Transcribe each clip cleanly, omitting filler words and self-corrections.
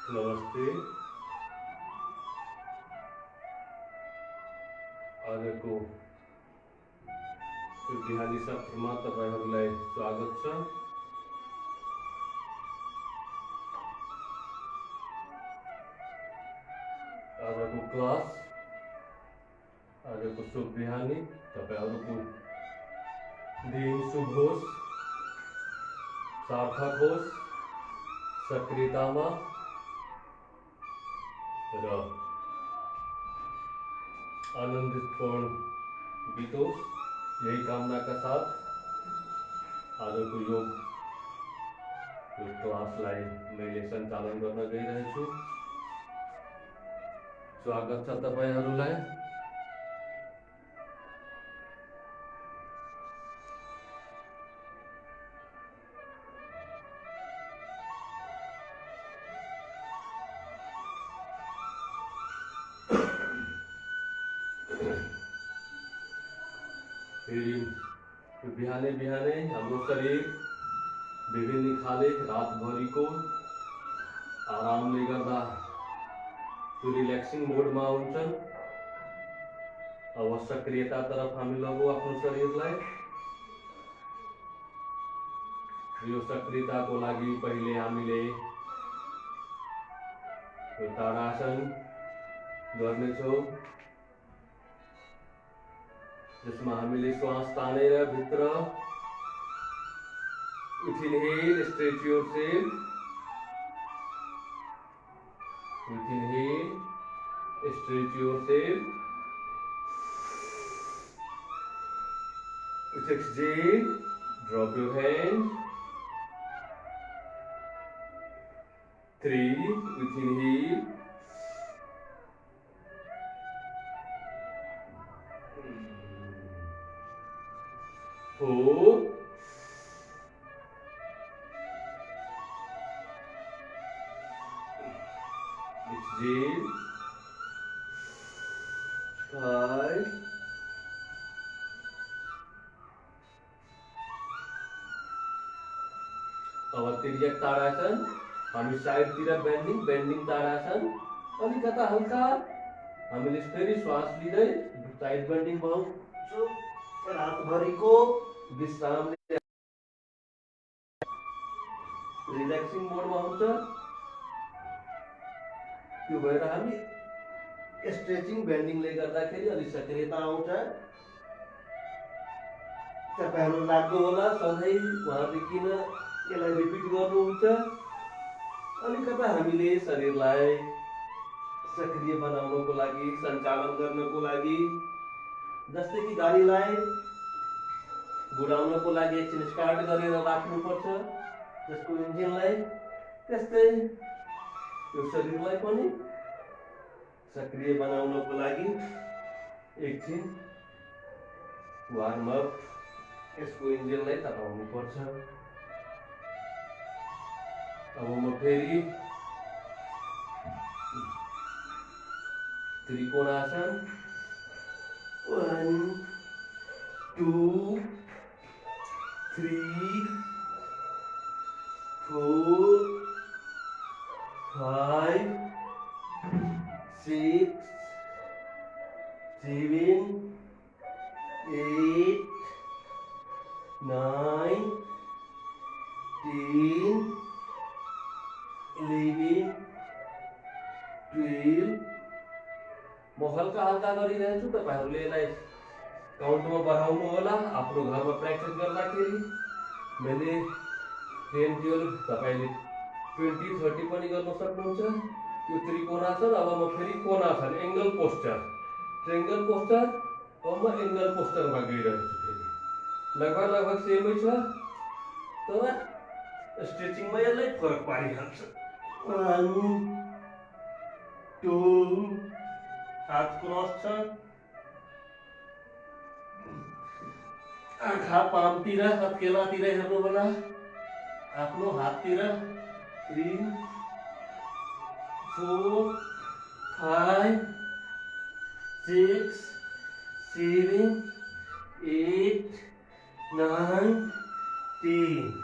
नमस्ते। आजको यो बिहानी सत्रमा तपाईहरुलाई स्वागत छ। आजको क्लास आजको शुभ बिहानी तपाईहरुको दिन शुभ होस्, सार्थक होस्, सक्रियतामा र आनंदितपूर्ण बीतोस्, यही कामना का साथ आज को योग क्लासलाई मैले सञ्चालन गर्न गइरहेछु। स्वागत छ तपाईहरुलाई। बिहानै बिहानै हाम्रो शरीर विभिन्न खाले रातभरि को आरामले गर्दा त्यो रिल्याक्सिङ मोडमा हुन्छन्। अब सक्रियता तरफ हामी लगौँ आफ्नो शरीरलाई। यो सक्रियताको लागि पहिले हामीले यो ताडासन गर्नेछौँ, जिसमें हामीले श्वास तानेर भित्र inhale, stretch yourself, inhale, stretch yourself, exhale, drop your hands, 3, inhale, 4, exhale, 5, अब तिर्यक ताडासन, हामी साइडतिर बेन्डिङ ताडासन, अलिकता हल्का हामीले फेरि श्वास लिँदै साइड बेन्डिङ बनाउँछौँ। रातभरिको विश्रामले रिल्याक्सिङ मोडमा हुन्छ। त्यो भएर हामी स्ट्रेचिङ बेन्डिङले गर्दाखेरि अलि सक्रियता आउँछ। तपाईहरु लाग्दो होला सधैँ उहाँले किन यसलाई रिपिट गर्नुहुन्छ। अलिकता हामीले शरीरलाई सक्रिय बनाउनको लागि, सञ्चालन गर्नको लागि, जस्तै कि गाडीलाई गुडाउनको लागि एकछिन स्टार्ट गरेर राख्नुपर्छ जसको इन्जिनलाई, त्यस्तै यो शरीरलाई पनि सक्रिय बनाउनको लागि एकछिन वार्म अप यसको इन्जिनलाई तताउनु पर्छ। अब म फेरि त्रिकोणासन 1, 2, 3, 4, 5, 6, 7, 8, 9, 10, 11, 12, म हल्का हल्का गरिरहेछु। तपाईहरुले यसलाई काउन्टमा बढाउनु होला आफ्नो घरमा प्र्याक्टिस गर्दाखेरि। मैले 10, 12, तपाईले 20, 30 पनि गर्न सक्नुहुन्छ। यो त्रिकोणासन। अब म फेरि कोणासन, एंगल पोस्चर, ट्रायंगल पोस्चर। अब म एंगल पोस्चरमा गइरहेछु। फेरि लगभग सेमै छ, तर स्ट्रेचिङमा यसलाई फरक पारिहाल्छ। 1, 2, हात क्रस छ, आँखा पामतिर हत्केलातिर हेर्नु होला, आफ्नो हाततिर। 3, 4, 5, 6, 7, 8, 9, 10।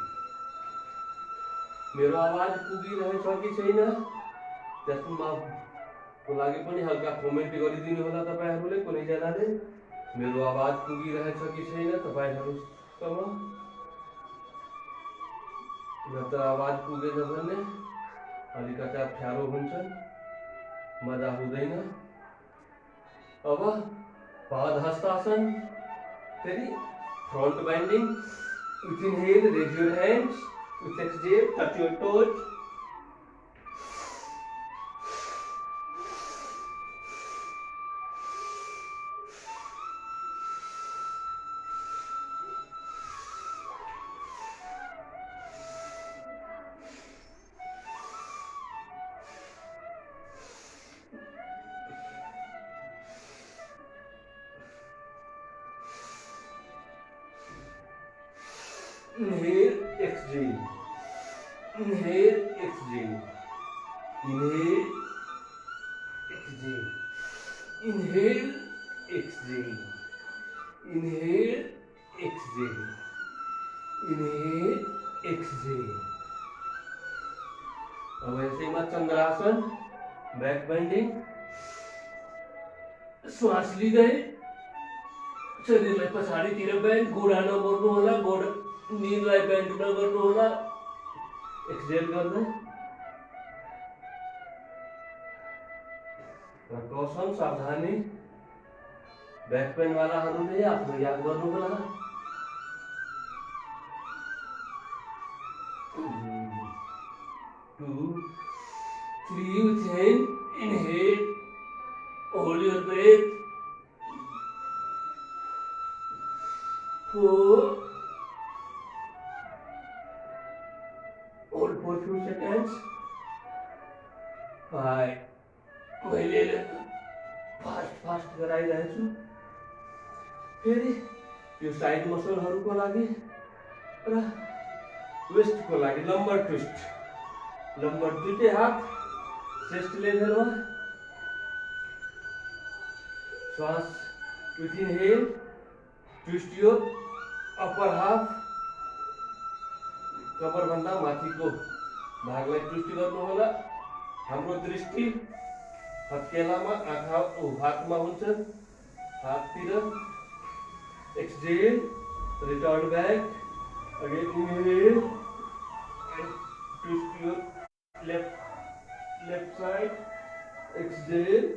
मेरो आवाज पुगिरहेछ कि छैन? त्यसमा को लागि पनि हल्का कमेन्ट गरिदिनु होला तपाईहरुले कुनै जनाले मेरो आवाज पुगिरहेछ कि छैन तपाईहरुसम्म नत्र आवाज पुगेन भने अलिकति अप्ठ्यारो हुन्छ मजा हुँदैन अब पाद हस्तासन फेरि front bending with inhale raise your hands with exhale touch your toes inhale exhale inhale exhale inhale exhale inhale exhale inhale exhale inhale exhale अब ऐसे ही चंद्रासन बैक बेंडिंग श्वास लिँदै शरीरलाई पछाडीतिर बेन्ड गोडा नगर्नु होला गोडा नीलाई बेन्ड नगर्नु होला एक्सहेल गर्दै र कसम सावधानी बैक पेन वालाहरूले आफ्नो याद गर्नु होला 2 3 with hand inhale hold your breath 4 hold for few seconds 5 मैले फास्ट गराइरहेछु फेरि यो साइड मसलहरुको लागि र वेस्टको लागि लम्बर ट्विस्ट लम्बर दुईटै हात चेस्ट लेभलमा श्वास with inhale twist your upper half cover भन्दा माथिको भागलाई ट्विस्ट गर्नु होला हाम्रो दृष्टि हत्केलामा आँखा हातमा हुन्छ हाततिर exhale return back again inhale and twist your left side exhale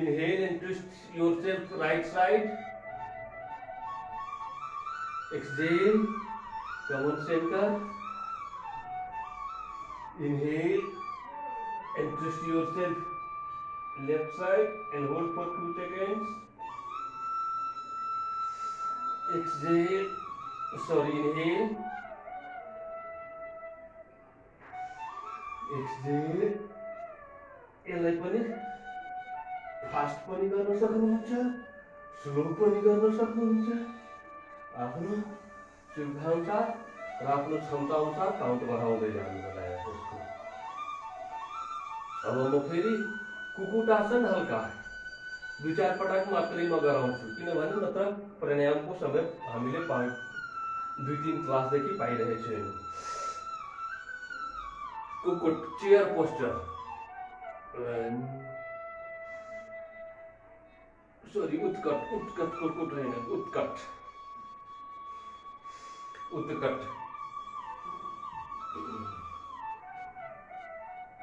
inhale and twist yourself right side exhale come on center inhale and twist yourself left side and hold for 2 seconds inhale exhale यसलाई पनि fast पनि गर्न सक्नुहुन्छ slow पनि गर्न सक्नुहुन्छ आफ्नो सुविधा अनुसार र आफ्नो क्षमता अनुसार काउन्ट बढाउँदै जानु होला यसको अब म फेरि कुकुटासन हल्का 2-4 पटक मात्रै म गराउँछु किनभने नत्र प्राणायामको समय हामीले 2-3 क्लास देखि पाइरहेको छैनौं कुकुट चेयर पोस्चर सॉरी उत्कट कुकुट हैन उत्कट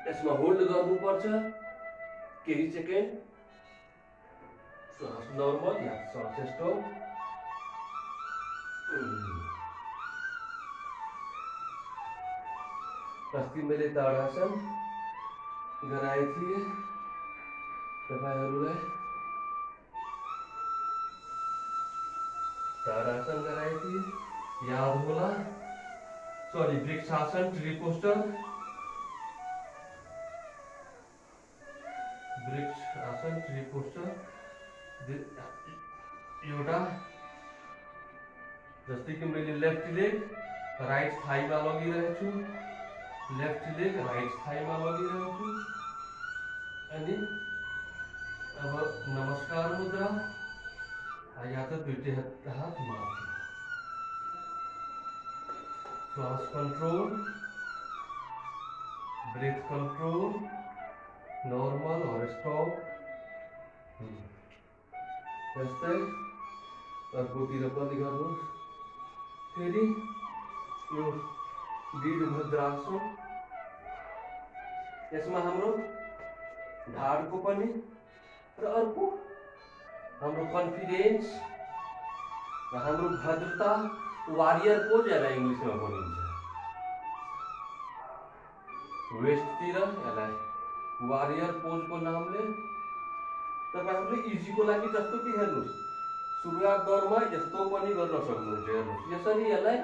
यसमा होल्ड गर्नुपर्छ केही सेकेन्ड श्वास नर्मल या श्वास स्टप अस्ति मैले ताडासन गराए थिए तपाईहरुलाई ताडासन गराए थिए याद होला sorry vrikshasana tree poster vrikshasana tree poster एउटा जस्तै कि मैले लेफ्ट लेग राइट थाई मा लगिरहेछु लेफ्ट लेग राइट थाई मा लगिरहेछु अनि अब नमस्कार मुद्रा या तो दुईटै हात माथि श्वास कंट्रोल ब्रेथ कंट्रोल नॉर्मल और स्टॉप यस्तै अर्कोतिर पनि गर्नुहोस्। फेरि यो वीरभद्रासन, यसमा हाम्रो ढाडको पनि र अर्को हाम्रो कन्फिडेन्स र हाम्रो भद्रता, वारियर पोज यसलाई इङ्ग्लिसमा भनिन्छ। वेस्टतिर यसलाई वारियर पोजको नामले तपाईहरुले इजीको लागि जस्तो कि हेर्नुस् सुरुवात दौरमा यस्तो पनि गर्न सक्नुहुन्छ। हेर्नुस् यसरी यसलाई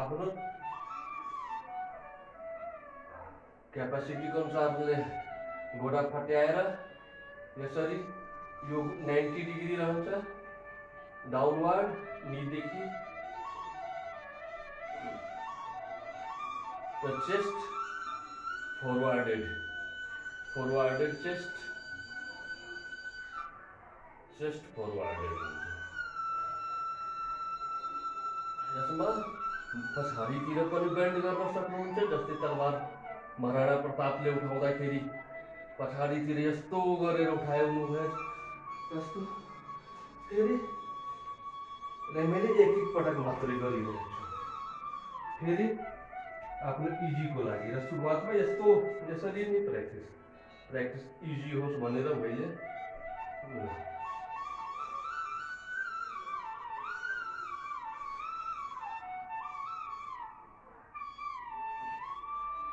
आफ्नो क्यापासिटीको अनुसारले गोडा फट्याएर यसरी यो 90 डिग्री रहन्छ downward नीदेखि the chest forwarded chest forwarded यसमा पछाडीतिर पनि बेन्ड गर्न सक्नुहुन्छ। जस्तै तलवार महाराणा प्रतापले उठाउँदाखेरि पछाडीतिर यस्तो गरेर उठाउनु भयो जस्तो। फेरि मैले एक पटक मात्रै गरिरहेको छु। फेरि आफ्नो इजीको लागि र सुरुवातमा यस्तो यसरी नै प्र्याक्टिस इजी होस् भनेर मैले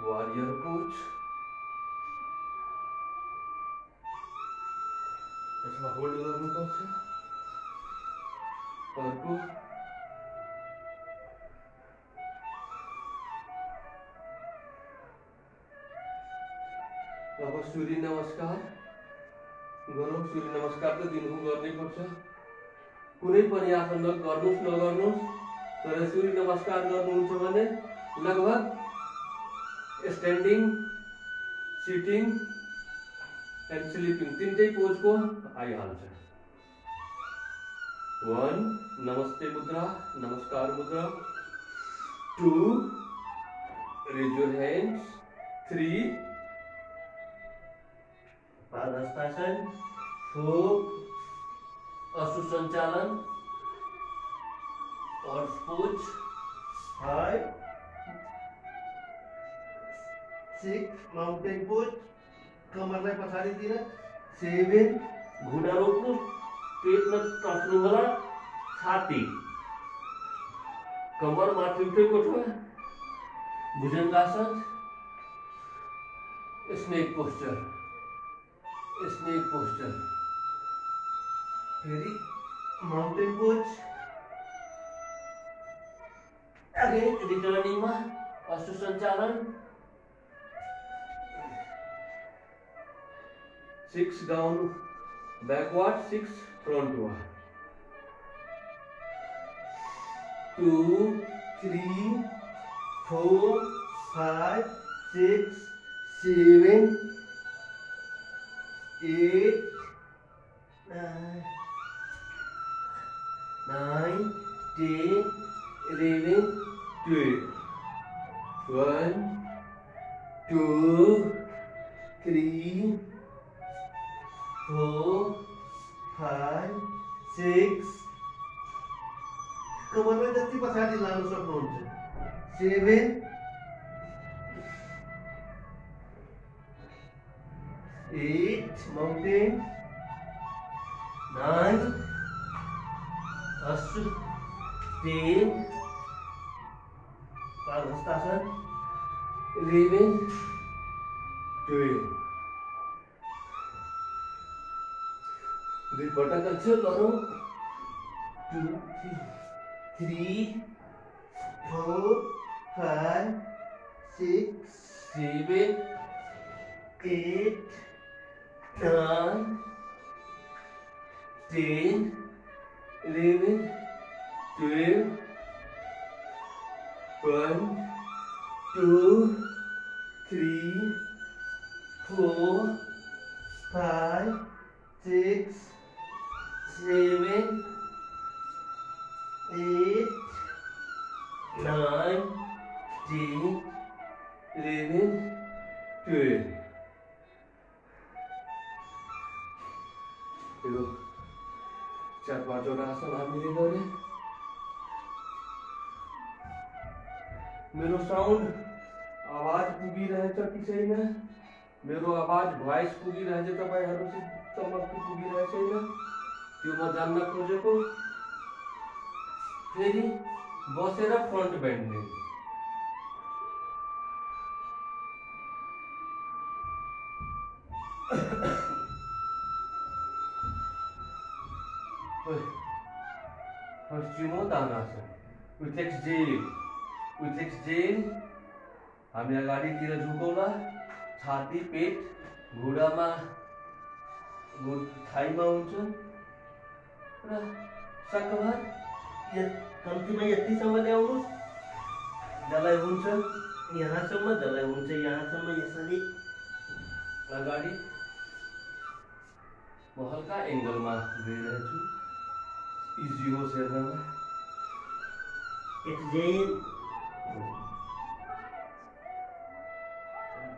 वारियर पोज यसमा होल्ड गर्नुपर्छ। अर्को अब सूर्य नमस्कार गरौँ। सूर्य नमस्कार त दिनहुँ गर्नै पर्छ। कुनै पनि आसन गर्नुस् नगर्नुस्, तर सूर्य नमस्कार गर्नुहुन्छ भने लगभग स्ट्यान्डिङ, सिटिङ एन्ड स्लिपिङ तीनटै पोजको आइहाल्छ। 1 नमस्ते मुद्रा, नमस्कार मुद्रा। 2 रेज योर हैंड्स। 3 पादहस्तासन। 4 अश्रु संचालन और पोज। 5 6 माउंटेन पोज, कमरलाई पछाडितिर। 7 घुँडा रोक्नु, पेटमा टच्नु होला, छाती कमर माथि उठेको छ। भुजंगासन, स्नेक पोस्चर। फेरि माउंटेन पोज। अगेन रिटर्निङमा अश्रु सञ्चालन। 6 डाउन backward, 6 frontward. 2 3 4 5 6 7 8 9 10 11 12. 1 2 3 4 5 6 कमरलाई जति पछाडि लानु सक्नुहुन्छ। 7 8 माउंटेन। 9 अश्रु। 10 पादहस्तासन। 11 12 दुई पटक अच्छे करो। 2 3 4 5 6 7 8 9 10 11 12 1 2 3 4 5 6 7 8 9 10 11 10 यो 4-5 आसन हामीले गरे मेरो साउन्ड आवाज पुगिरहेछ कि छैन मेरो आवाज भोइस पुगिरहेछ तपाईहरुसम्म पुगिरहेछ छैन त्यो म जान्न खोजेको फेरि बसेर फ्रन्ट बेन्डिङ पश्चिमो तानासन with exhale हामी अगाडितिर झुकौला छाती पेट घुँडामा थाइमा हुन्छ र सकभर कम्तीमा यतिसम्म ल्याउनुस् जसलाई हुन्छ यहाँसम्म जसलाई हुन्छ यहाँसम्म यसरी अगाडि म हल्का एङ्गलमा गइरहेछु इजी होस् हेर्नमा exhale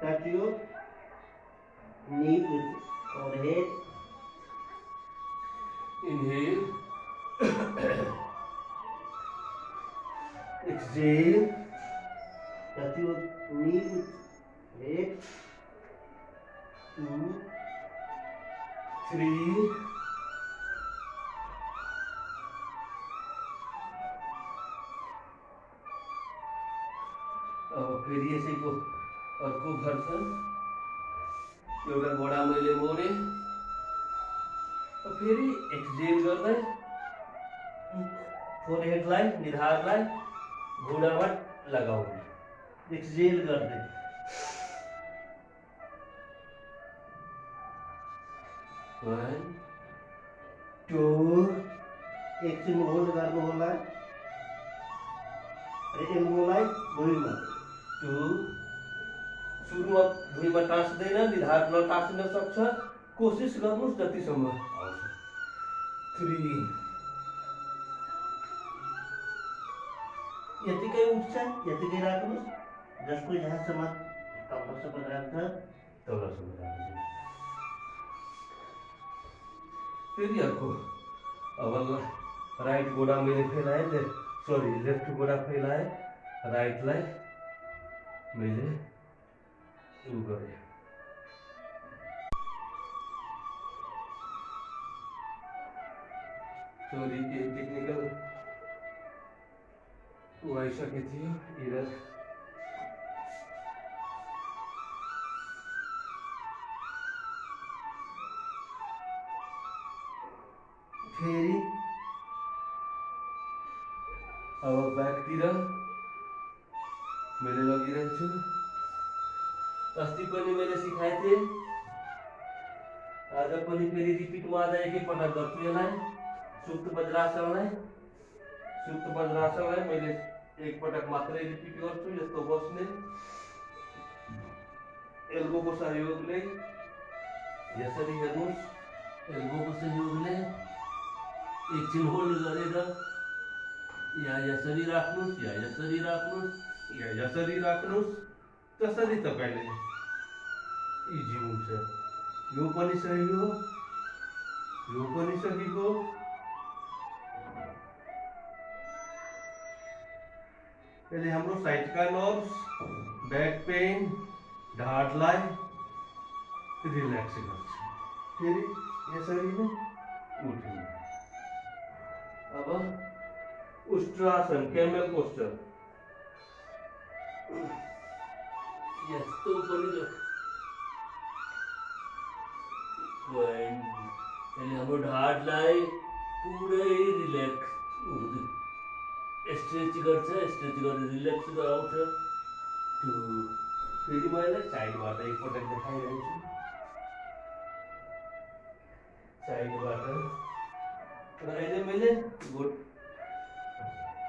touch your knee with forehead. Inhale. Exhale. Touch your knee with head. 2, 3. अब फेरि यसैको अर्को भर्सन एउटा घोडा मैले मोरे फेरि एक्सहेल गर्दै फोरहेडलाई निधारलाई घुँडामा लगाउने एक्सहेल गर्दै 1 2 एकछिन होल्ड गर्नु होला र एल्बोलाई भुइँमा 2 सुरुमा भुइँमा टाँस्दैन निधार नटाँसिन सक्छ कोसिस गर्नुस् जतिसम्म आउँछ 3 यतिकै उठ्छ यतिकै राख्नुस् जसको जहाँसम्म तलसम्म राख्छ तलसम्म राख्नु फेरि अर्को अब राइट गोडा मैले फैलाएँ लेफ्ट गोडा फैलाएँ राइटलाई मैले उ गरेँ सरी केही टेक्निकल उ आइसकेको थियो इरर फेरि अब ब्याकतिर मैले लगिरहेछु अस्ति पनि मैले सिकाएको थिएँ आज पनि फेरि रिपिटमा आज एकैपटक गर्छु यसलाई सुप्त वज्रासनलाई मैले एकपटक मात्रै रिपिट गर्छु यस्तो बस्ने एल्बोको सहयोगले यसरी हेर्नुस् एल्बोको सहयोगले एकछिन होल्ड गरेर या यसरी राख्नुस् या यसरी राख्नुस् या यसरी राख्नुस् त्यसरी तपाईले इजी हुन्छ यो पनि सही हो यो पनि सही हो यसले हाम्रो साइडका नर्भ्स ब्याक पेन ढाडलाई रिल्याक्स गर्छ फेरि यसरी नै उठ्नु अब उष्ट्रासन कैमल पोस्टर यस्तो पनि यसले हाम्रो ढाडलाई पुरै रिल्याक्स स्ट्रेच गर्छ स्ट्रेच गरेर रिल्याक्स गराउँछ त्यो फेरि मैले साइडबाट एकपटक देखाइरहेछु साइडबाट र अहिले मैले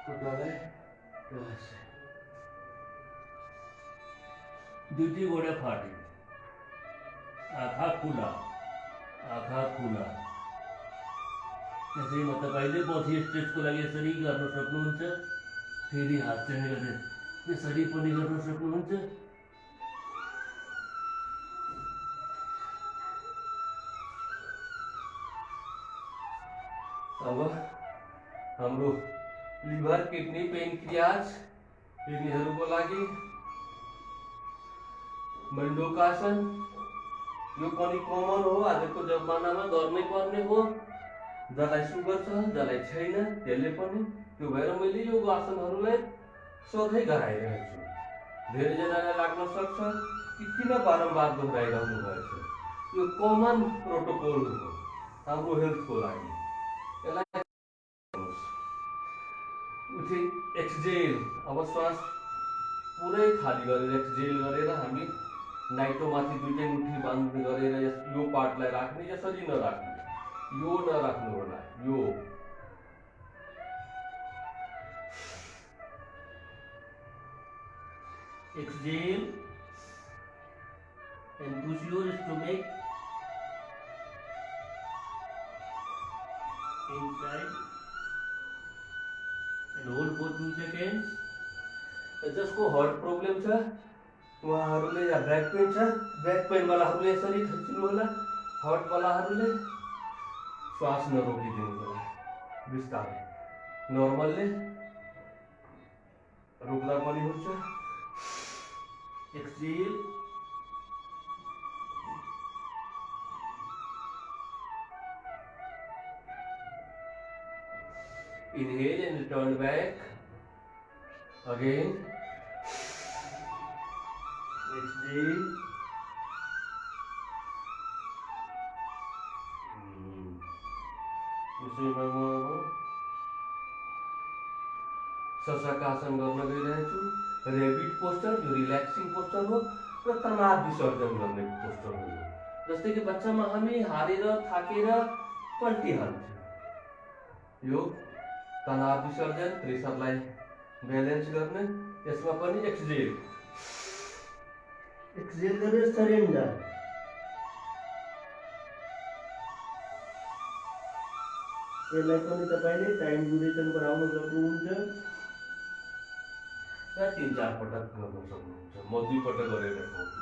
खुट्टालाई दुईटी गोडा फाटे आँखा खुला त्यसरी म तपाईँले बथी स्ट्रेचको लागि यसरी गर्न सक्नुहुन्छ फेरि हात चाहिँ गरेर यसरी पनि गर्न सक्नुहुन्छ अब हाम्रो लिभर किडनी पेनक्रियाज यिनीहरूको लागि मण्डूकासन यो पनि कमन हो। आजको जमानामा गर्नै पर्ने हो। जसलाई सुगर छ जसलाई छैन त्यसले पनि। त्यो भएर मैले यो आसनहरूलाई सधैँ गराइरहेछु। धेरैजनालाई लाग्न सक्छ कि किन बारम्बार दोहोऱ्याइरहनु भएछ। यो कमन प्रोटोकल हो हाम्रो हेल्थको लागि। यसलाई उठे एक्सजेल। अब श्वास पुरै खाली गरेर एक्सजेल गरेर हामी नाइटोमाथि दुईटै मुठी बन्द गरेर यो पार्टलाई राख्ने, यसरी नराख्ने, यो नराख्नु होला। यो exhale and push your stomach inside and hold for 2 seconds. जसको हार्ट प्रब्लम छ उहाँहरूले, या ब्याक पेन छ, ब्याक पेन वालाहरूले यसरी खिच्नु होला। हार्ट वालाहरूले श्वास नरोकिदिनु होला। बिस्तारै नर्मलले रोक्दा पनि हुन्छ। Exhale inhale and return back again. exhale यसैमा म अब शशकासन गर्न गइरहेछु। रेबिट पोस्चर जो रिल्याक्सिङ पोस्चर हो र तनाव विसर्जन गर्ने पोस्चर हो। जस्तै कि बच्चामा हामी हारेर थाकेर पल्टिहाल्थ्यो। यो तनाव विसर्जन, प्रेसरलाई ब्यालेन्स गर्ने। यसमा पनि एक्सजेल गरेर सरेन्डर। यसलाई पनि तपाईले टाइम ड्युरेसन बढाउन सक्नुहुन्छ र 3-4 पटक गर्न सक्नुहुन्छ। म 2 पटक गरेर देखाउँछु।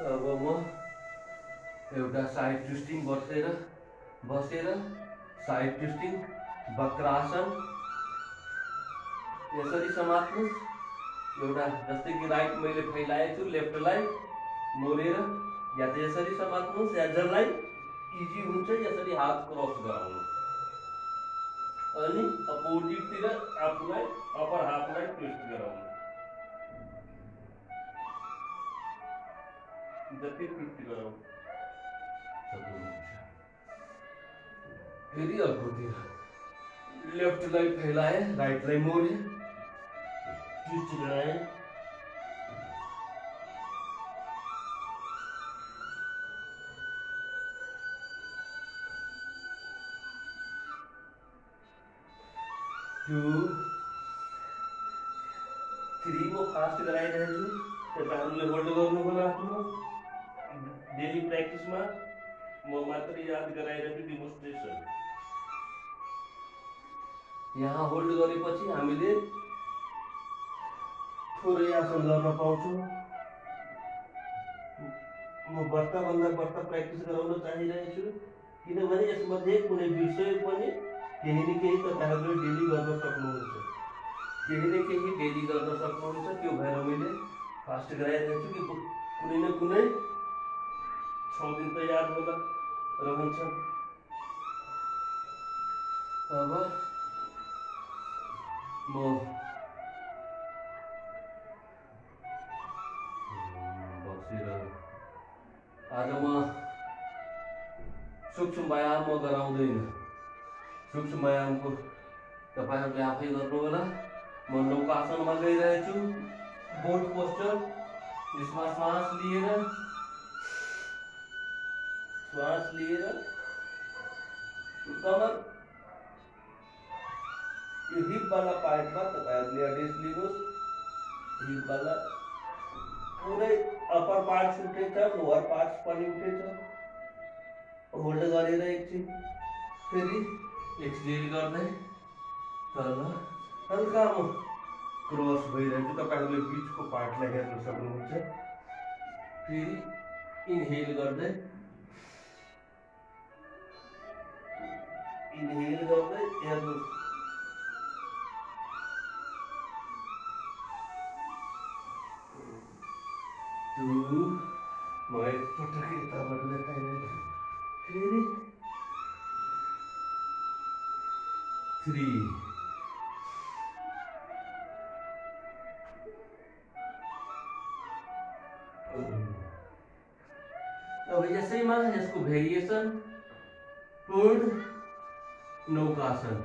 अब म एउटा साइड ट्विस्टिङ बसेर साइड ट्विस्टिङ वक्रासन। यसरी समात्नुहोस्। एउटा जस्तै कि राइट मैले फैलाएको छु, लेफ्टलाई मोडेर या त यसरी समात्नुहोस्, या जसलाई इजी हुन्छ यसरी हात क्रस गराउनुहोस् अनि अपोजिटतिर आफूलाई अप्पर हाफलाई ट्विस्ट गराउनुहोस्। जति ट्विस्ट गराउनु सक्नुहुन्छ। फेरि अर्कोतिर लेफ्टलाई फैलाए, राइटलाई मोडे, ट्विस्ट गराए। टू 3 म फास्ट गराइरहेछु। तपाईँहरूले होल्ड गर्नु होला। आफ्नो डेली प्र्याक्टिसमा म मात्र याद गराइरहेछु डेमोन्स्ट्रेसन। यहाँ होल्ड गरेपछि हामीले थोरै आसन गर्न पाउँछौँ। म बढ्ताभन्दा बढ्ता प्र्याक्टिस गराउन चाहिरहेछु, किनभने यसमध्ये कुनै विषय पनि केही न केही तपाईँहरूले डेली गर्न सक्नुहुन्छ। त्यो भएर मैले फास्ट गराइरहेछु कि कुनै न कुनै 6 दिन त याद होला रहन्छ। अब म बसेर आज म सूक्ष्म व्यायाम म गराउँदैन। सूक्ष्म व्यायामको तपाईँहरूले आफै गर्नु होला। म नौकासनमा गइरहेछु। बोट पोस्चर। यसमा श्वास लिएर कमर यो हिप वाला पार्टमा तपाईँहरूले एड्रेस लिनुहोस्। हिप वाला पुरै अपर पार्ट्स उठेछ, लोअर पार्ट्स पनि उठेछ। होल्ड गरेर एकछिन फेरि एक्सहेल गर्दै तल हल्का म क्रस भइरहेको छु। तपाईँहरूले बिचको पार्टलाई हेर्न सक्नुहुन्छ। फेरि इनहेल गर्दै हेर्नुहोस्। म एकपटक यताबाट देखाइरहेको छु। फेरि 3 अब यसैमा यसको भेरिएसन पूर्ण नौकासन।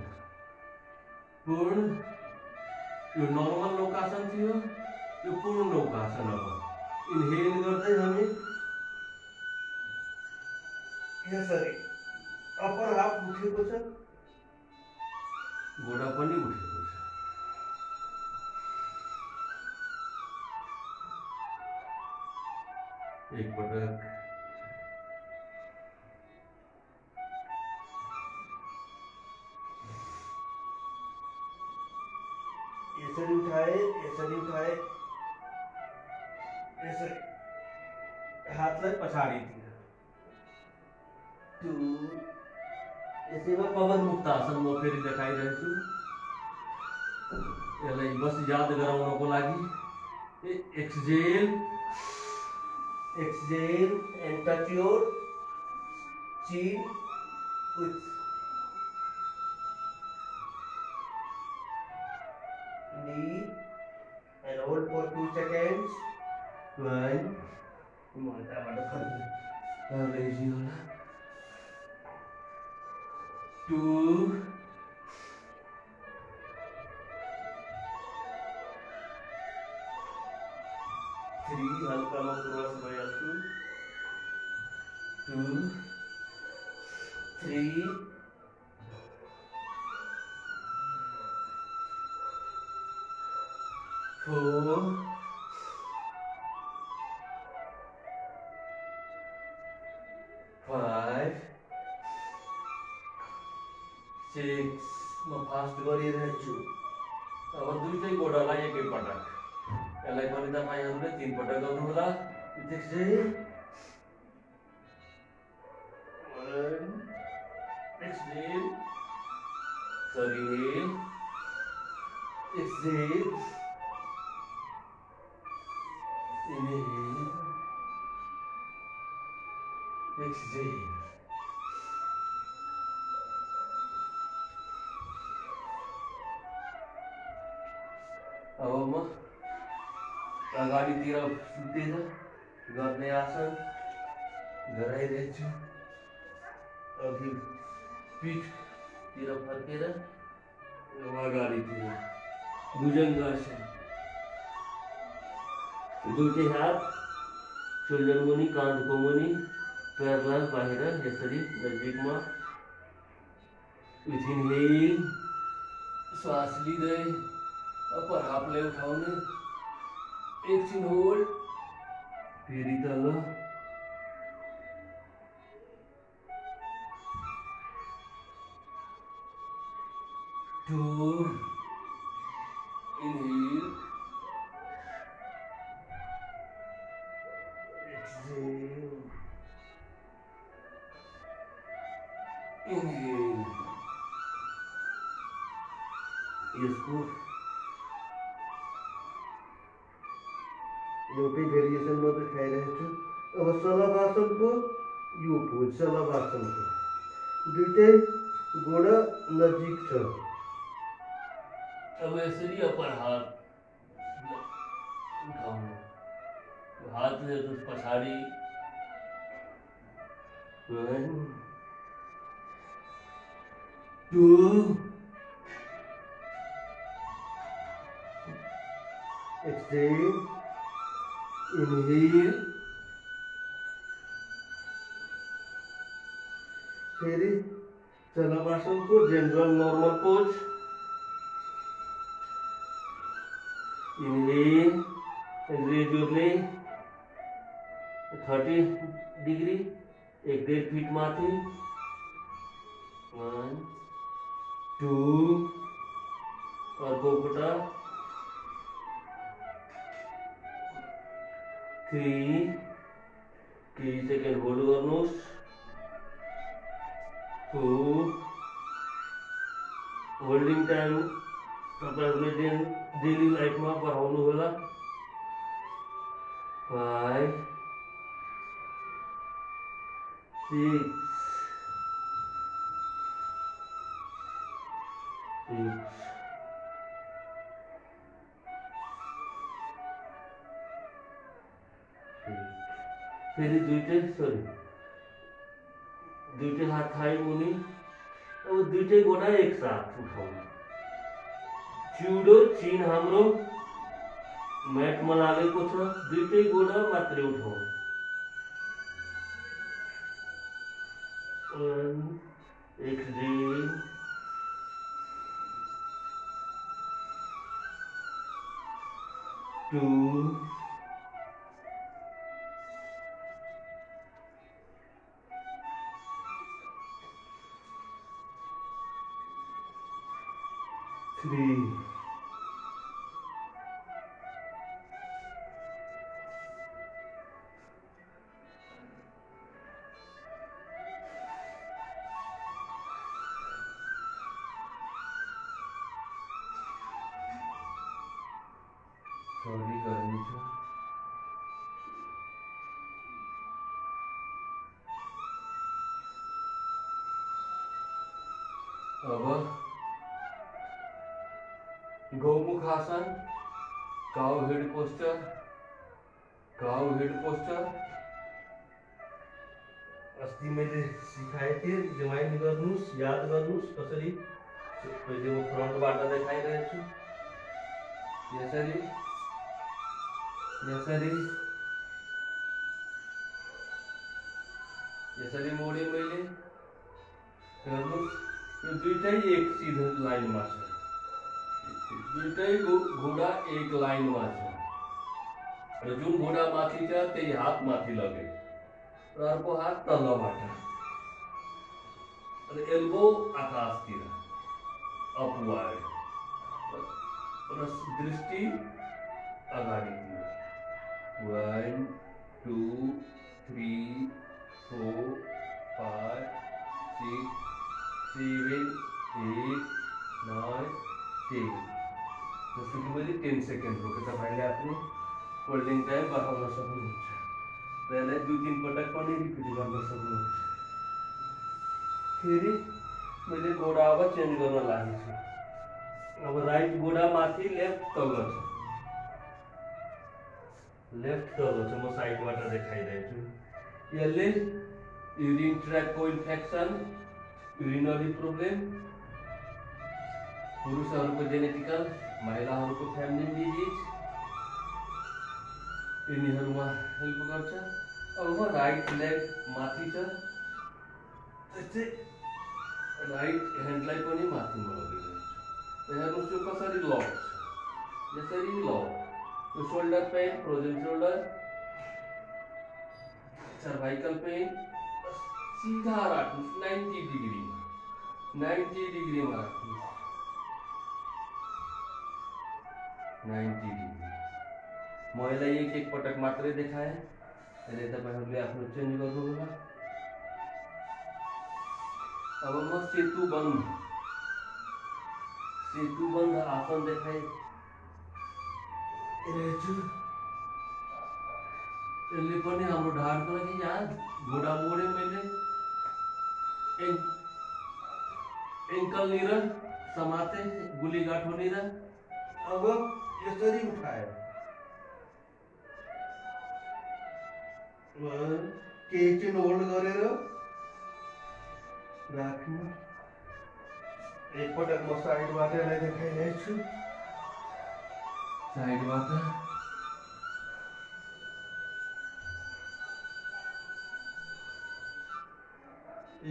पूर्ण यो नर्मल नौकासन थियो, यो पूर्ण नौकासन। अब इनहेल गर्दै हामी यसरी अपर हाफ उठेको छ, गोडा पनि उठेको छ। एकपटक यसरी उठाए, यसरी उठाए, यसरी हातलाई पछाडितिर। 2 यसैमा पवन मुक्त आसन म फेरि देखाइरहेछु। यसलाई बस याद गराउनको लागि exhale Exhale and touch your chin with knee and hold for 2 seconds. 1 मोटाबाट फर्किनु। lazy होला 2 3 हल्कामा क्रस भइहाल्छु। 2 3 4 5 6 म फास्ट गरिरहेछु। अब दुईटै गोडालाई एकैपटक यसलाई पनि तपाईँहरूले 3 पटक गर्नुहोला। Exhale 1 exhale sorry exhale inhale exhale. अब म अगाडितिर सुतेर गर्ने आसन गराइरहेछु। अघि पिठतिर फर्केर अगाडितिर भुजङ्गासन। दुईटै हात सोल्डर मुनि, काँधको मुनि, प्यारलल बाहिर यसरी नजिकमा। विथ इनहेल श्वास लिँदै अप्पर हाफलाई उठाउने, एकछिन होल्ड, फेरि तल। 2 inhale, exhale, inhale। यसको एउटै भेरिएसन मात्रै खाइरहेको छु। अब शलभासनको यो पोज, शलभासनको दुईटै गोडा नजिक छ। अब यसरी अप्पर हात उठाउनु, हातले पछाडि 1 2 एक्सहेल, इनहेल, फेरि शलभासनको general normal pose. inhale and raise your leg, 30 डिग्री, 1.5 फिट माथि, 1 2, अर्को खुट्टा 3, केही सेकेन्ड होल्ड गर्नुहोस्, 2, होल्डिङ टाइम तपाईँहरूले डेली लाइफमा बढाउनु होला, 5 6 फेरि दुईटै हात थाई मुनि। अब दुईटै गोडा एक साथ उठाउनु। चिउडो चिन हाम्रो म्याटमा लागेको छ, दुईटै गोडा मात्रै उठाउनु। 1 एक्सहेल, 2 3 सरी गर्मी छ। अब गौमुख आसन, cow head posture, cow head posture. अस्ति मैले सिकाए थिएँ, रिमाइन्ड गर्नुहोस्, याद गर्नुहोस् कसरी। पहिले म फ्रन्टबाट देखाइरहेछु, यसरी यसरी यसरी मोडे मैले, हेर्नुहोस् यो दुईटै एक सिधो लाइनमा छ, दुईटै घुँडा एक लाइनमा छ र जुन घुँडा माथि छ त्यही हात माथि लगे र अर्को हात तलबाट र एल्बो आकाशतिर अपवार्ड र दृष्टि अगाडितिर। 1 2 3 4 5 6 7 8 9 10। जस्तो कि मैले 10 सेकेन्ड रोकेँ, तपाईँले आफ्नो होल्डिङ टाइम बढाउन सक्नुहुन्छ र यसलाई 2-3 पटक पनि रिपिट गर्न सक्नुहुन्छ। फेरि मैले गोडा अब चेन्ज गर्न लागेको छु। अब राइट गोडा माथि, लेफ्ट तल छ, लेफ्ट तल छ। म साइडबाट देखाइरहेछु। यसले युरिन ट्र्याकको इन्फेक्सन, युरिनरी प्रब्लम, पुरुषहरूको जेनेटिकल, महिलाहरूको फेमिलिन डिजिज, यिनीहरूमा हेल्प गर्छ। अब म राइट लेग माथि छ, त्यस्तै राइट ह्यान्डलाई पनि माथिमा लगिरहेछु। हेर्नुहोस् यो कसरी लक छ, यसरी लक। यो shoulder pain, frozen shoulder, cervical pain, सीधा राख्नुहोस् 90 डिग्रीमा, 90 डिग्रीमा राख्नुहोस्, 90 डिग्री। म यसलाई एक पटक मात्रै देखाएँ, यसले तपाईँहरूले आफ्नो चेन्ज गर्नु होला। अब म सेतुबन्ध आसन देखाइरहेछु। यसले पनि हाम्रो ढाडको लागि, यहाँ घुँडा मोडे मैले, एङ्कलनिर समाते, गुलीगाठोनिर। अब यसरी उठाए, केही चाहिँ होल्ड गरेर राख्नु। एकपटक म साइडबाट यसलाई देखाइरहेछु, साइडबाट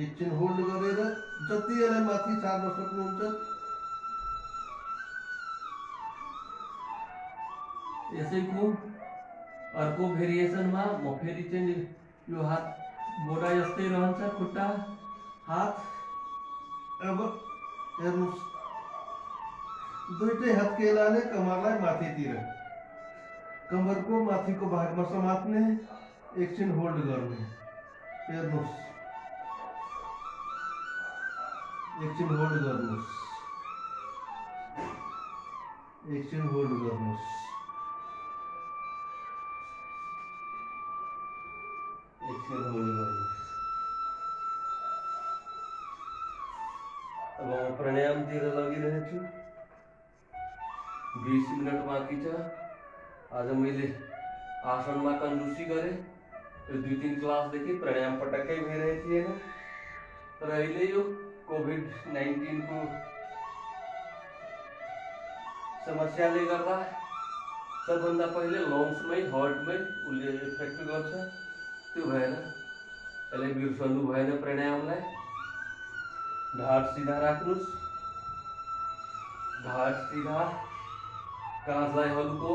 एकछिन होल्ड गरेर जति यसलाई माथि सार्न सक्नुहुन्छ यसैको अर्को भेरिएसनमा म फेरि चाहिँ यो हात मोटा जस्तै रहन्छ खुट्टा हात। अब हेर्नुहोस्, दुईटै हात केलाले कमरलाई माथितिर, कमरको माथिको भागमा समात्ने, एकछिन होल्ड गर्ने। हेर्नुहोस्, एकछिन होल्ड गर्नुहोस्, एकछिन होल्ड गर्नुहोस्, एकछिन होल्ड गर्नुहोस्। अब म प्राणायामतिर लगिरहेछु। 20 मिनट बाँकी छ। आज मैले आसनमा कंजूसी गरेँ। यो 2-3 क्लासदेखि प्राणायाम पटक्कै भइरहेको थिएन। तर अहिले यो कोभिड-19 को समस्याले गर्दा सबभन्दा पहिले लङ्समै हार्टमै उसले इफेक्ट गर्छ। त्यो भएर यसलाई बिर्सनु भएन प्राणायामलाई। ढाड सिधा राख्नुस्, ढाड सिधा, काँधलाई हल्को,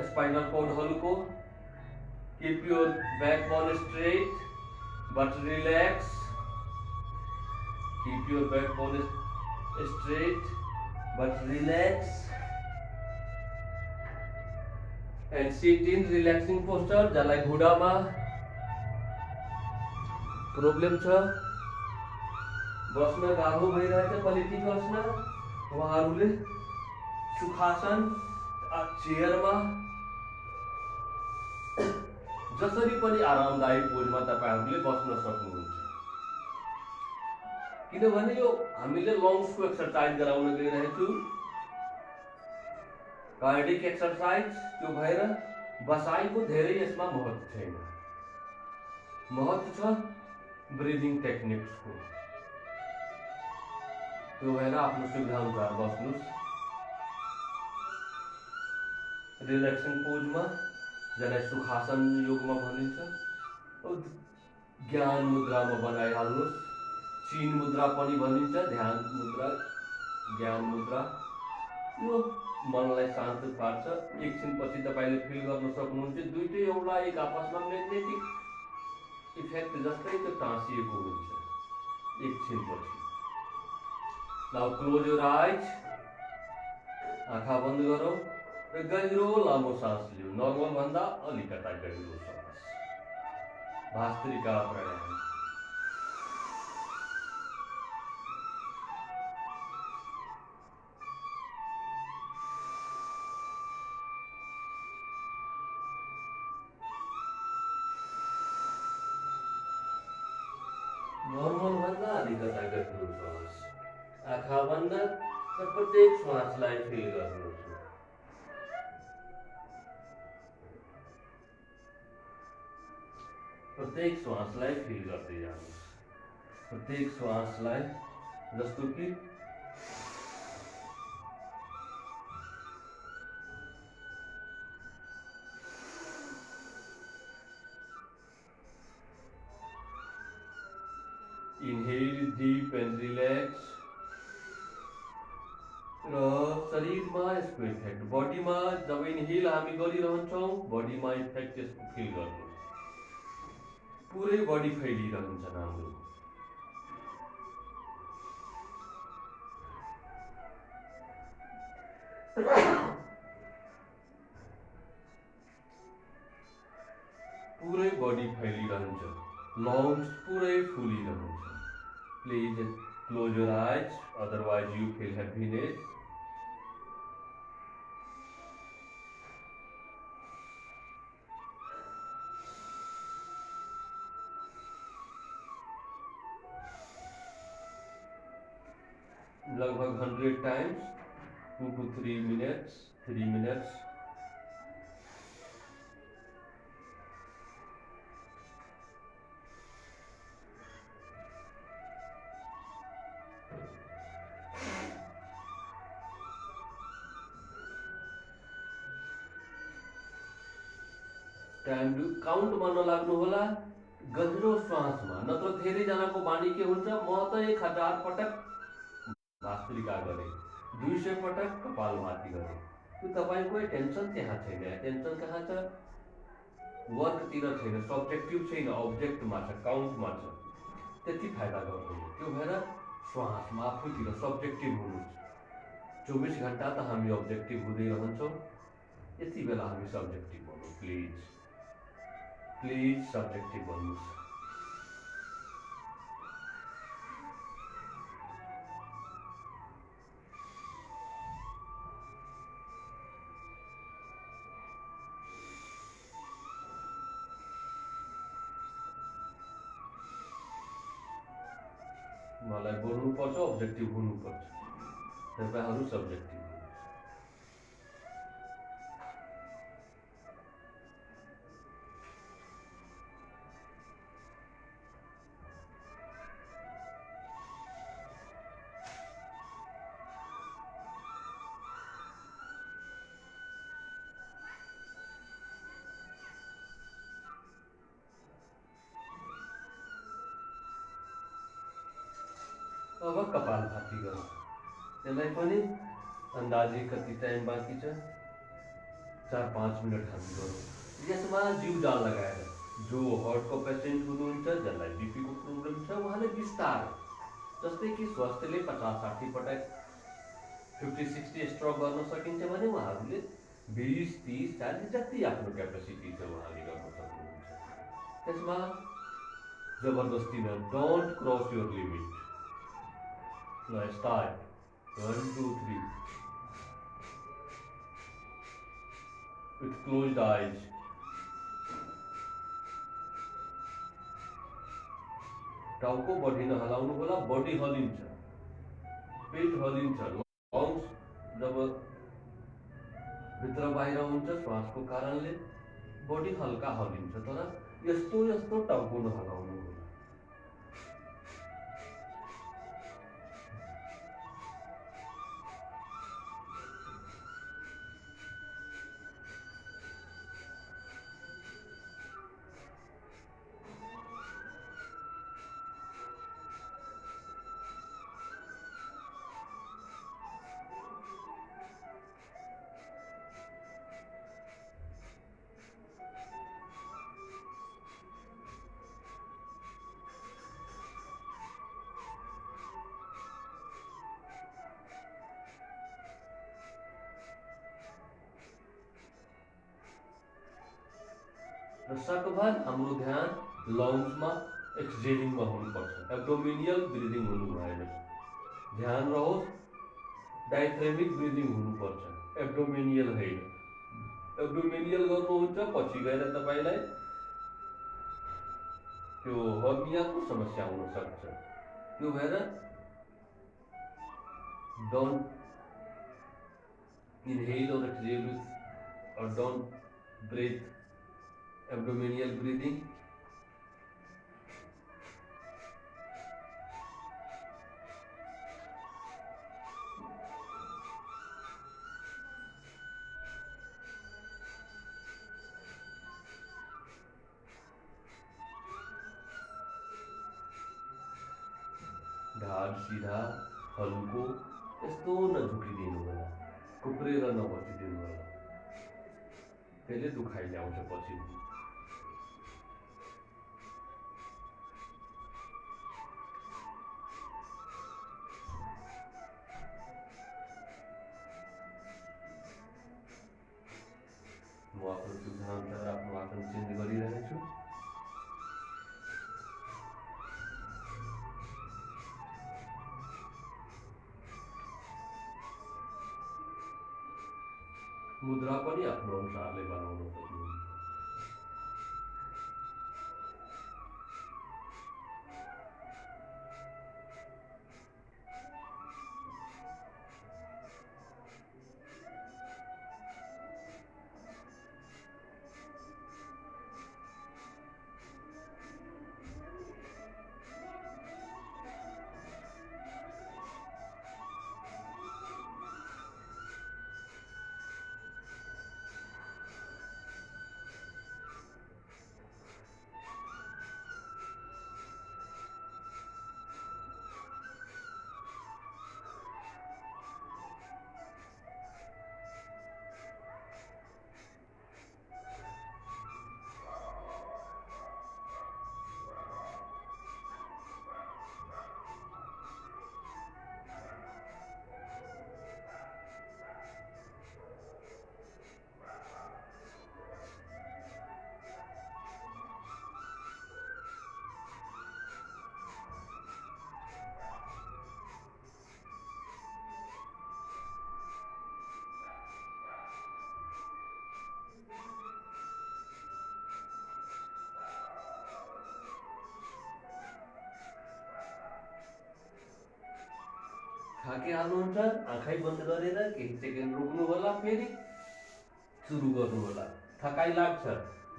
स्पाइनल कॉर्ड हल्को। Keep your backbone straight but relax. Keep your backbone straight but relax. And sit in relaxing posture. जसलाई घुँडामा प्रब्लम छ, बस्न गाह्रो भइरहेछ पलेटी बस्न, उहाँहरूले सुखासन चेयरमा जसरी पनि आरामदायी पोजमा तपाईहरुले बस्न सक्नुहुन्छ। किनभने यो हामीले लङ्सको एक्सरसाइज गराउन गइरहेछु, कार्डिक एक्सरसाइज। त्यो भएर बसाइको धेरै यसमा महत्त्व छैन। महत्त्व छ ब्रिदिङ टेक्निक्सको। त्यो भएर आफ्नो सुविधा अनुसार बस्नुस्। रिल्याक्सिङ पोजमा, जसलाई सुखासन योगमा भनिन्छ, ज्ञान मुद्रामा बनाइहाल्नुहोस्। चीन मुद्रा पनि भनिन्छ, ध्यान मुद्रा, ज्ञान मुद्रा। यो मनलाई शान्त पार्छ। एकछिनपछि तपाईले फिल गर्न सक्नुहुन्छ दुईटै एउटा एक आपसमा म्याग्नेटिक इफेक्ट जस्तै त्यो टाँसिएको हुन्छ एकछिनपछि। नाउ क्लोज योर आइज। आँखा बन्द गरौँ र गहिरो लामो सास लिऊ। नर्मल भन्दा अलिकता गहिरो सास। भास्त्रिका प्राणायाम। नर्मल भन्दा अलिकता गहिरो सास। आँखा बन्द र प्रत्येक श्वासलाई फिल गर्नुहोस्। प्रत्येक श्वासलाई फिल गर्दै जानुहोस्। प्रत्येक श्वासलाई जस्तो कि इनहेल डीप एन्ड रिल्याक्स। र शरीरमा यसको इफेक्ट, बडीमा जब इनहेल हामी गरिरहन्छौँ बडीमा इफेक्ट यसको फिल गर्नुहोस्। पुरै बडी फैलिरहन्छ हाम्रो। पुरै बडी फैलिरहन्छ, लङ्स पुरै फुलिरहन्छ। Please close your eyes, otherwise you feel happiness. लगभग 100 times, 2 to 3 minutes, 3 minutes. Time काउन्टमा नलाग्नु होला, गहिरो श्वासमा। नत्र धेरैजनाको बानी के हुन्छ, म त 1000 पटक भास्त्रिका गरे, 200 पटक कपालभाति गरे। त्यो तपाईँको टेन्सन त्यहाँ छैन। टेन्सन कहाँ छ? वर्कतिर छैन, सब्जेक्टिभ छैन, अब्जेक्टमा छ, काउन्टमा छ। त्यति फाइदा गर्दैन। त्यो भएर श्वासमा आफूतिर सब्जेक्टिभ हुनुहुन्छ। 24 घन्टा त हामी अब्जेक्टिभ हुँदै रहन्छौँ। यति बेला हामी सब्जेक्टिभ बनौँ प्लिज। प्लिज सब्जेक्टिभ भन्नुहोस्। मलाई बोल्नुपर्छ, अब्जेक्टिभ हुनुपर्छ। तपाईँहरू सब्जेक्टिभ हुनुहुन्छ। अब कपालभाती गरौँ। यसलाई पनि अन्दाजी कति टाइम बाँकी छ? 4-5 मिनट हामी गरौँ। यसमा जिउडाल लगाएर जो हार्टको पेसेन्ट हुनुहुन्छ, जसलाई बिपीको प्रब्लम छ, उहाँले बिस्तारै, जस्तै कि स्वास्थ्यले 50-60 पटक 50-60 स्ट्रोक गर्न सकिन्छ भने उहाँहरूले 20-30-40 जति आफ्नो क्यापेसिटी छ उहाँले गर्न सक्नुहुन्छ। त्यसमा जबरदस्ती न, don't cross your limit. Now start. 1, 2, 3. With closed eyes. टाउको बढी नहलाउनु होला, बडी हलिन्छ, पेट हलिन्छ, लङ्स जब भित्र बाहिर हुन्छ श्वासको कारणले बडी हल्का हलिन्छ। तर यस्तो यस्तो टाउको नहलाउनु होला। र सकभर हाम्रो ध्यान लङ्समा एक्सजेलिङमा हुनुपर्छ। एब्डोमिनियल ब्रिदिङ हुनु भएन। ध्यान रहोस्, डायफ्रेमिक ब्रिदिङ हुनुपर्छ, एब्डोमिनियल होइन। एब्डोमिनियल गर्नुहुन्छ पछि गएर तपाईँलाई त्यो हर्नियाको समस्या हुन सक्छ। त्यो भएर डोन्ट इनहेल और एक्सहेल और डोन्ट ब्रेथ abdominal breathing. ढाड सीधा हल्को यस्तो नझुकिदिनु होला, कुप्रेर नबसिदिनु होला। त्यसले दुखाइ ल्याउँछ पछि। म आफ्नो सिद्धान्तमा आफ्नो आसन चेन्ज गरिरहेछु। मुद्रा पनि आफ्नो अनुसारले बनाउन सक्नुहुन्छ। थाकिहाल्नुहुन्छ, आँखै बन्द गरेर केही सेकेन्ड रोक्नु होला, फेरि सुरु गर्नु होला। थकाइ लाग्छ,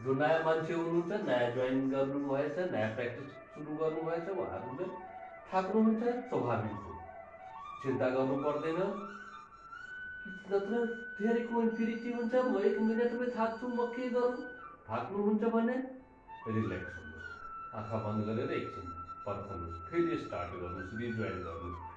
जो नयाँ मान्छे हुनुहुन्छ, नयाँ जोइन गर्नुभएछ, नयाँ प्र्याक्टिस सुरु गर्नुभएछ, उहाँहरूले थाक्नुहुन्छ, स्वाभाविक हो, चिन्ता गर्नु पर्दैन। नत्र धेरै कोही फेरि के हुन्छ, म 1 मिनटमै थाक्छु, म के गरौँ, थाक्नुहुन्छ भने रिल्याक्स हुनुहोस्, आँखा बन्द गरेर एकछिन पर्खनुहोस्, फेरि स्टार्ट गर्नुहोस्, रिजोइन गर्नुहोस्।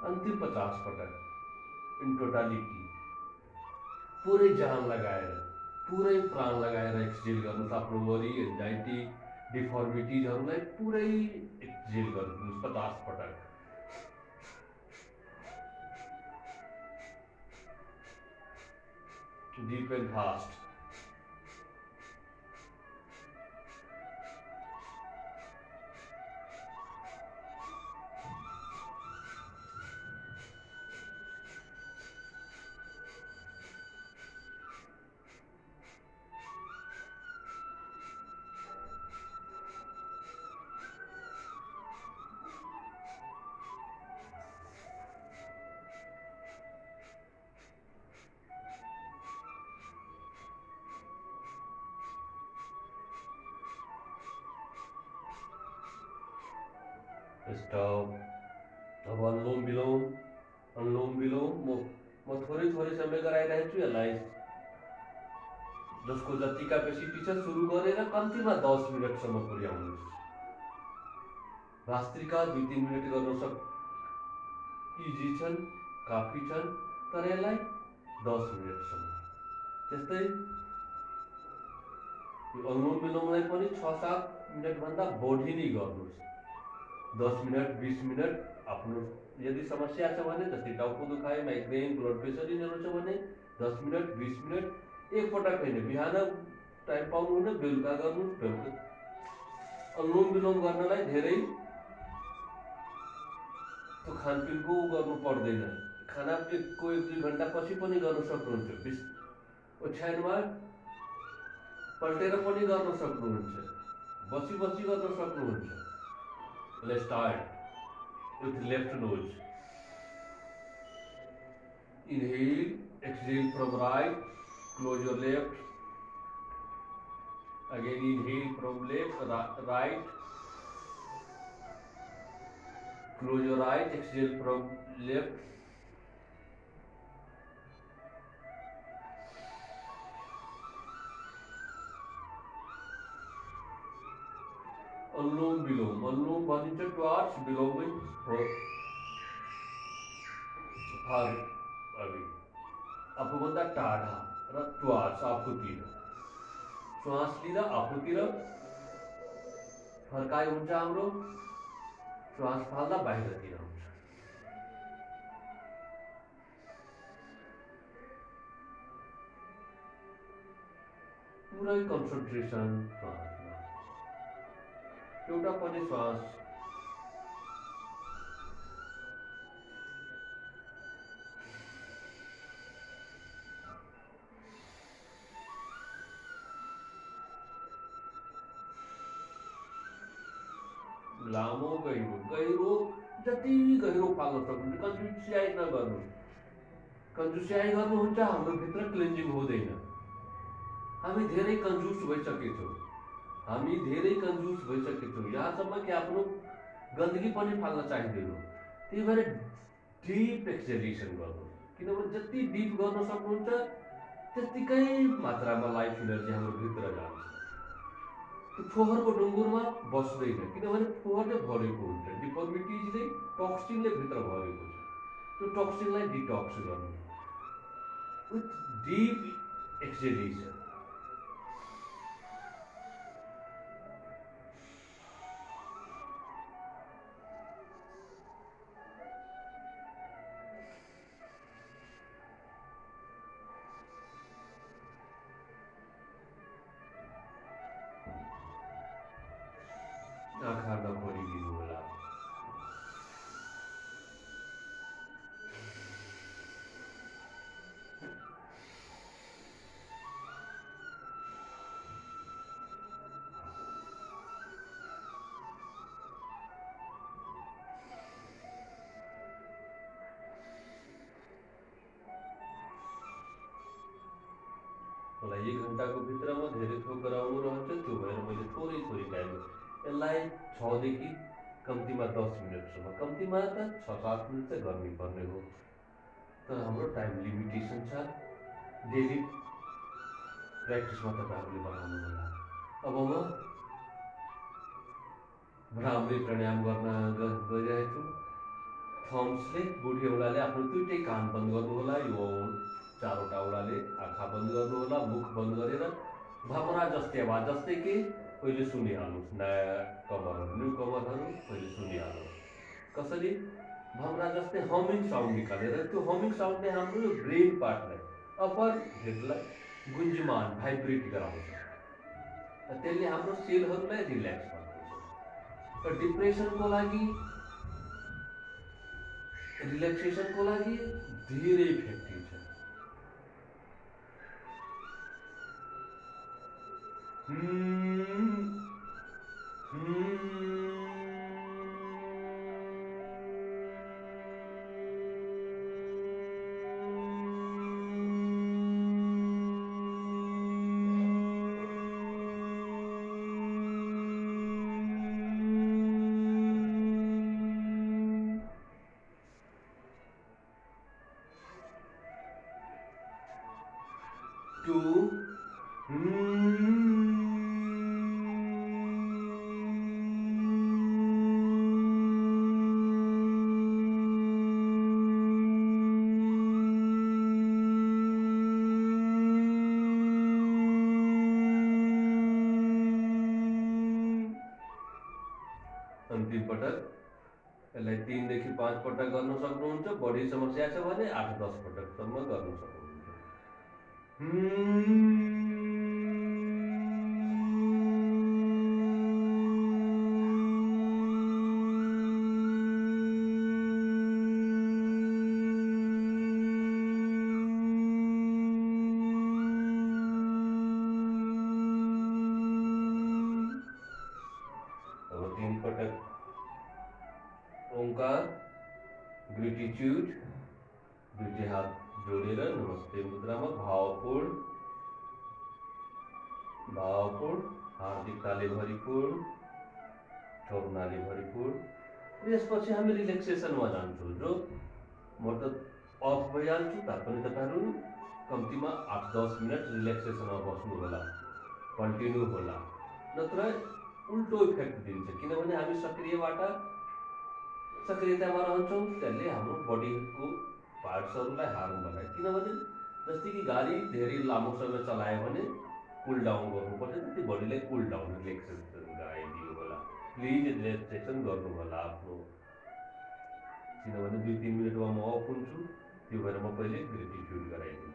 अन्तिम 50 पटक इन टोटालिटी पुरै जान लगाएर, पुरै प्राण लगाएर एक्सहेल गर्नुहोस्। आफ्नो वरि, एन्जाइटी, डिफर्मिटिजहरूलाई पुरै एक्सहेल गर्नुहोस् 50 पटक। Deep and fast. स्टॉप। अब अनुलोम विलोम, अनुलोम विलोम म थोरै थोरै समय गराइरहेछु यसलाई। जसको जति क्यापेसिटी छ सुरु गरेर कम्तीमा 10 मिनटसम्म पुर्याउनुहोस्। भास्त्रिका 2-3 मिनट गर्न इजी छन्, काफी छन्, तर यसलाई 10 मिनटसम्म। त्यस्तै अनुलोम विलोमलाई पनि 6-7 मिनटभन्दा बढी नै गर्नुहोस्। 10 मिनट, 20 मिनट आफ्नो यदि समस्या छ भने, जस्तै टाउको दुखाइ, माइग्रेन, ब्लड प्रेसर यिनीहरू छ भने 10 मिनट, 20 मिनट एकपटक होइन, बिहान टाइम पाउनुहुन्न बेलुका गर्नुहोस्। बेलुका अनुलोम विलोम गर्नलाई धेरै त्यो खानपिनको गर्नु पर्दैन। खाना 1-2 घन्टा पछि पनि गर्न सक्नुहुन्छ। ओछ्यानमा पल्टेर पनि गर्न सक्नुहुन्छ, बसी बसी गर्न सक्नुहुन्छ। Let's start with left nose. Inhale, exhale from right, close your left. Again inhale from left, right. Close your right, exhale from left. अनुलोम विलोम, अनुलोम भनिन्छ टुवार्ड्स, विलोम आफूभन्दा टाढा र टुवार्ड्स आफूतिर। श्वास लिँदा आफूतिर फर्काइ हुन्छ हाम्रो, श्वास फाल्दा बाहिरतिर हुन्छ। पुरै कन्सन्ट्रेसन श्वासमा, एउटा पनि श्वास लामो गहिरो, गहिरो जति गहिरो फाल्न सक्नुहुन्छ। कन्जुस्याइ नगर्नु, कन्जुस्याइ गर्नुहुन्छ हाम्रो भित्र क्लिन्जिङ हुँदैन। हामी धेरै कन्जुस भइसकेछौँ, हामी धेरै कन्जुस भइसकेछौँ, यहाँसम्म कि आफ्नो गन्दगी पनि फाल्न चाहिँदैनौँ। त्यही भएर डिप एक्सहेलेसन गर्नु, किनभने जति डिप गर्न सक्नुहुन्छ त्यतिकै मात्रामा लाइफ इनर्जी हाम्रो भित्र जान्छ। त्यो फोहोरको ढुङ्गुरमा बस्दैन, किनभने फोहोरले भरेको हुन्छ, डिफर्मिटिजले, टक्सिनले भित्र भरेको छ। त्यो टक्सिनलाई डिटक्स गर्नु विथ डिप एक्सहेलेसन। मलाई 1 घन्टाको भित्रमा धेरै थोक गराउनु रहन्छ, त्यो भएर मैले थोरै थोरै टाइम यसलाई 6 देखि कम्तीमा 10 मिनटसम्म, कम्तीमा त 6-7 मिनट चाहिँ गर्नुपर्ने हो। तर हाम्रो टाइम लिमिटेसन छ। डेली प्र्याक्टिसमा तपाईँहरूले बनाउनु होला। अब म भ्रामरी प्राणायाम गर्न गइरहेको छु। थम्सले, बुढी औँलाले आफ्नो दुईटै कान बन्द गर्नु होला। यो चारवटा औँलाले आँखा बन्द गर्नु होला, मुख बन्द गरेर भमरा जस्तै आवाज, जस्तै कि पहिले सुनिहाल्नुहोस्। नयाँ कमरहरू, न्यू कमरहरू पहिले सुनिहाल्नुहोस्। कसरी? भमरा जस्तै हमिङ साउन्ड निकालेर, त्यो हमिङ साउन्डले हाम्रो ब्रेन पार्टलाई, अप्पर हेडलाई गुन्जमान, भाइब्रेट गराउँछ। त्यसले हाम्रो सेलहरूलाई रिल्याक्स बनाउँछ। र डिप्रेसनको लागि, रिल्याक्सेसनको लागि धेरै इफेक्टिभ छ। अन्तिम पटक यसलाई 3 देखि 5 पटक गर्न सक्नुहुन्छ। बढी समस्या छ भने 8-10 पटकसम्म गर्न सक्नुहुन्छ। अब 3 पटक ओंकार, ग्रेटिट्युड, दुईटै हात जोडेर नमस्ते मुद्रामा भावपूर्ण, हार्दिकताले भरिपूर्ण, करुणाले भरिपूर्ण। यसपछि हामी रिल्याक्सेसनमा जान्छौँ। जो म त अफ भइहाल्छु, तापनि तपाईँहरू कम्तीमा 8-10 मिनट रिल्याक्सेसनमा बस्नु होला, कन्टिन्यू होला। नत्र उल्टो इफेक्ट दिन्छ। किनभने हामी सक्रियतामा रहन्छौँ, त्यसले हाम्रो बडीको पार्ट्सहरूलाई हार्म बनायो। किनभने जस्तै कि गाडी धेरै लामो समय चलायो भने कुल डाउन गर्नुपर्छ, त्यो बडीलाई कुल डाउन, रिल्याक्सेसन गराइदिनु होला। प्लिज रिल्याक्सेसन गर्नु होला आफ्नो। किनभने 2-3 मिनटमा म अफ हुन्छु, त्यो भएर म पहिले ग्रेटिट्युड गराइदिन्छु।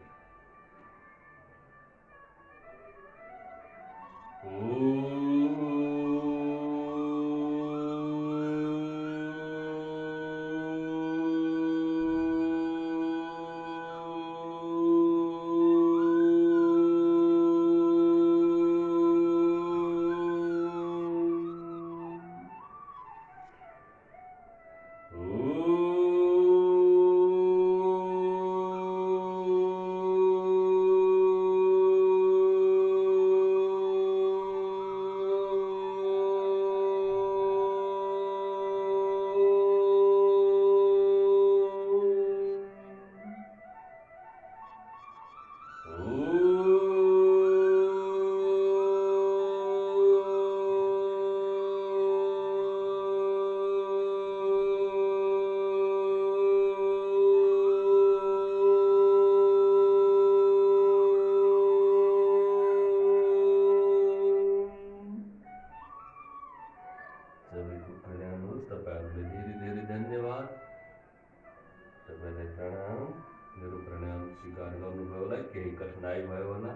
केही कठिनाई भयो होला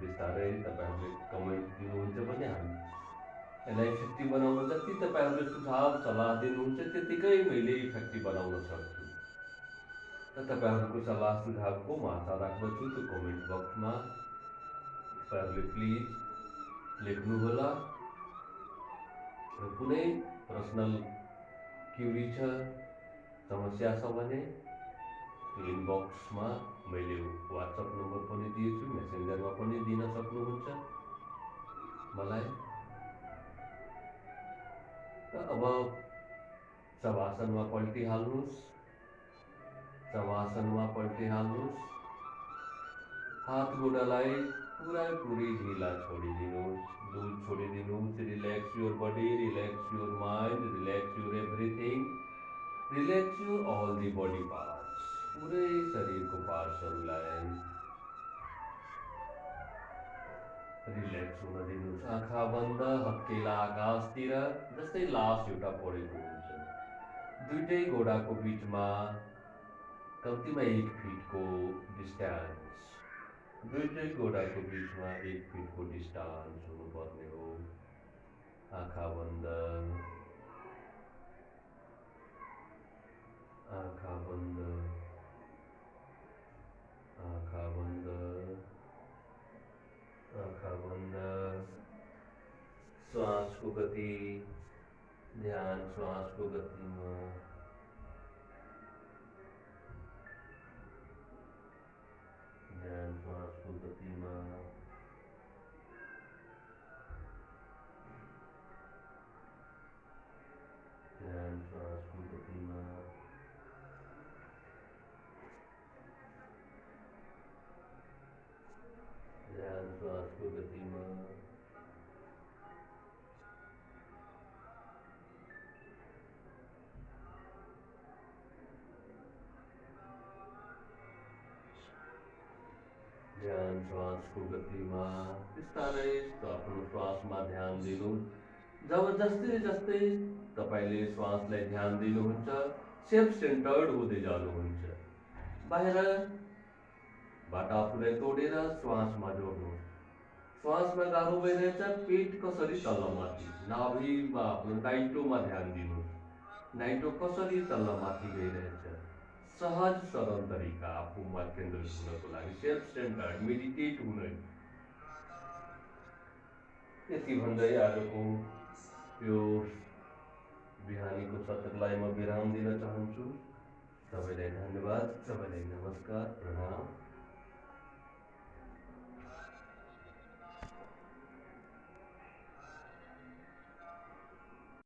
बिस्तारै तपाईँहरूले कमेन्ट दिनुहुन्छ भने हामी यसलाई इफेक्टिभ बनाउन जति तपाईँहरूले सुझाव सल्लाह दिनुहुन्छ त्यतिकै मैले इफेक्टिभ बनाउन सक्छु। र तपाईँहरूको सल्लाह सुझावको म आशा राख्दछु। त्यो कमेन्ट बक्समा तपाईँहरूले प्लिज लेख्नुहोला। र कुनै पर्सनल क्युरी छ, समस्या छ भने इनबक्समा मैले वाट्सएप नम्बर पनि दिएछु, मेसेन्जरमा पनि दिन सक्नुहुन्छ मलाई। अब शवासनमा पल्टिहाल्नुहोस्, शवासनमा पल्टिहाल्नुहोस्। हात गोडालाई पुरै ढिला छोडिदिनुहोस्, लुज छोडिदिनुहोस्। Relax your body, relax your mind, relax your everything, relax your all the body parts. पुरै शरीरको पार्ट्सहरूलाई रिल्याक्स हुन दिनुहोस्। आँखा बन्द, हत्केला आकाशतिर जस्तै लास एउटा परेको हुन्छ। दुईटै घोडाको बिचमा कम्तीमा 1 फिटको डिस्टेन्स, दुईटै घोडाको बिचमा 1 फिटको डिस्टेन्स हुनुपर्ने हो। आँखा बन्द, आँखा बन्द, आँखा बन्द, आँखा बन्द। श्वासको गति, ध्यान श्वासको गतिमा, ध्यान श्वासको गतिमा। ध्यान श्वासको गतिमा, ध्यान श्वासको गतिमा। ध्यान श्वासको गतिमा बिस्तारै आफ्नो श्वासमा ध्यान दिनुहोस्। जब जस्तै तपाईँले श्वासलाई ध्यान दिनुहुन्छ, सेल्फ सेन्टर्ड हुँदै जानुहुन्छ। बाहिरबाट आफूलाई तोडेर श्वासमा जोड्नुहोस्। श्वासमा गाह्रो भइरहेछ, पेट कसरी तल्लमाथि, नाभिमा आफ्नो नाइटोमा ध्यान दिनुहोस्। नाइटो कसरी तल्लमाथि गइरहेछ, सहज सरल तरिका आफूमा केन्द्रित हुनको लागि, सेल्फ सेन्टर्ड मेडिटेट हुन। यति भन्दै आजको यो बिहानीको सत्रलाई म विराम दिन चाहन्छु। सबैलाई धन्यवाद, सबैलाई नमस्कार, प्रणाम।